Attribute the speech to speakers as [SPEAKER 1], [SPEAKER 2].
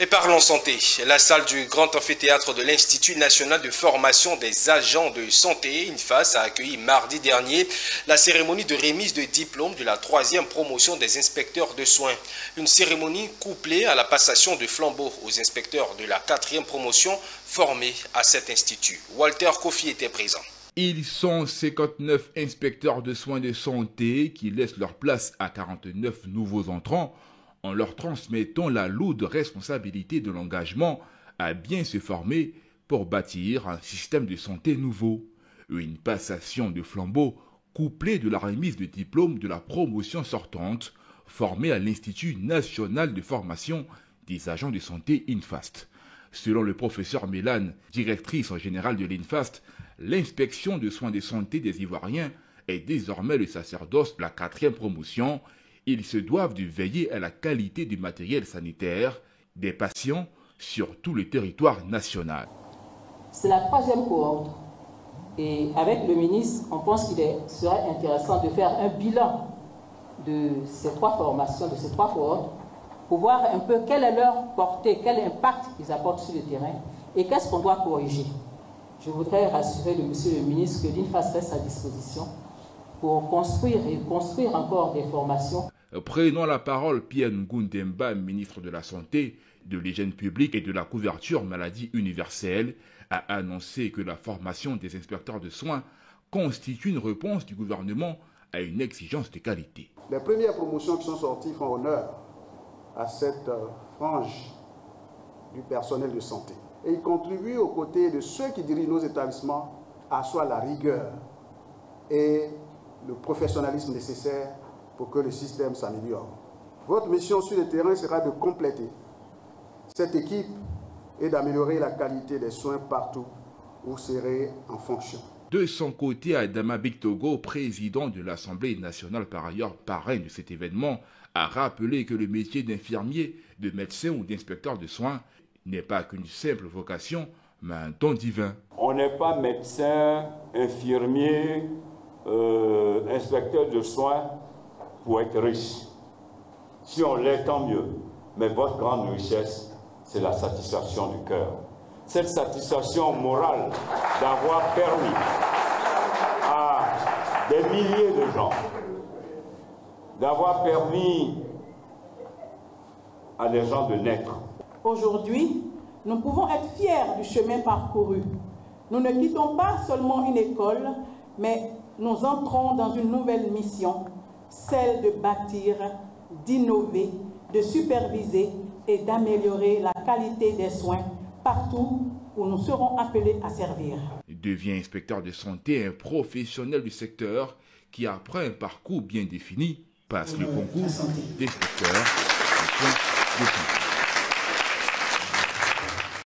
[SPEAKER 1] Et parlons santé. La salle du grand amphithéâtre de l'Institut national de formation des agents de santé, INFAS, a accueilli mardi dernier la cérémonie de remise de diplôme de la 3e promotion des inspecteurs de soins. Une cérémonie couplée à la passation de flambeau aux inspecteurs de la 4e promotion formés à cet institut. Walter Kofi était présent.
[SPEAKER 2] Ils sont 59 inspecteurs de soins de santé qui laissent leur place à 49 nouveaux entrants en leur transmettant la lourde responsabilité de l'engagement à bien se former pour bâtir un système de santé nouveau. Une passation de flambeau couplée de la remise de diplôme de la promotion sortante formée à l'Institut national de formation des agents de santé INFAST. Selon le professeur Mélane, directrice générale de l'INFAST, l'inspection de soins de santé des Ivoiriens est désormais le sacerdoce de la 4e promotion. Ils se doivent de veiller à la qualité du matériel sanitaire des patients sur tout le territoire national.
[SPEAKER 3] C'est la 3e cohorte. Et avec le ministre, on pense qu'il serait intéressant de faire un bilan de ces 3 formations, de ces 3 cohortes, pour voir un peu quelle est leur portée, quel impact ils apportent sur le terrain et qu'est-ce qu'on doit corriger. Je voudrais rassurer monsieur le ministre que l'INFAS reste à disposition pour construire encore des formations.
[SPEAKER 2] Prenant la parole, Pierre Ngundemba, ministre de la Santé, de l'Hygiène publique et de la couverture maladie universelle, a annoncé que la formation des inspecteurs de soins constitue une réponse du gouvernement à une exigence de qualité.
[SPEAKER 4] Les premières promotions qui sont sorties font honneur à cette frange du personnel de santé. Et ils contribuent aux côtés de ceux qui dirigent nos établissements à asseoir la rigueur et le professionnalisme nécessaire pour que le système s'améliore. Votre mission sur le terrain sera de compléter cette équipe et d'améliorer la qualité des soins partout où vous serez en fonction.
[SPEAKER 2] De son côté, Adama Bictogo, président de l'Assemblée nationale, par ailleurs parrain de cet événement, a rappelé que le métier d'infirmier, de médecin ou d'inspecteur de soins n'est pas qu'une simple vocation, mais un don divin.
[SPEAKER 5] On n'est pas médecin, infirmier, inspecteur de soins pour être riche. Si on l'est, tant mieux. Mais votre grande richesse, c'est la satisfaction du cœur. Cette satisfaction morale d'avoir permis à des milliers de gens, d'avoir permis à des gens de naître.
[SPEAKER 6] Aujourd'hui, nous pouvons être fiers du chemin parcouru. Nous ne quittons pas seulement une école, mais nous entrons dans une nouvelle mission, celle de bâtir, d'innover, de superviser et d'améliorer la qualité des soins partout où nous serons appelés à servir.
[SPEAKER 2] Il devient inspecteur de santé, un professionnel du secteur qui, après un parcours bien défini, passe le concours d'inspecteur de soins de santé.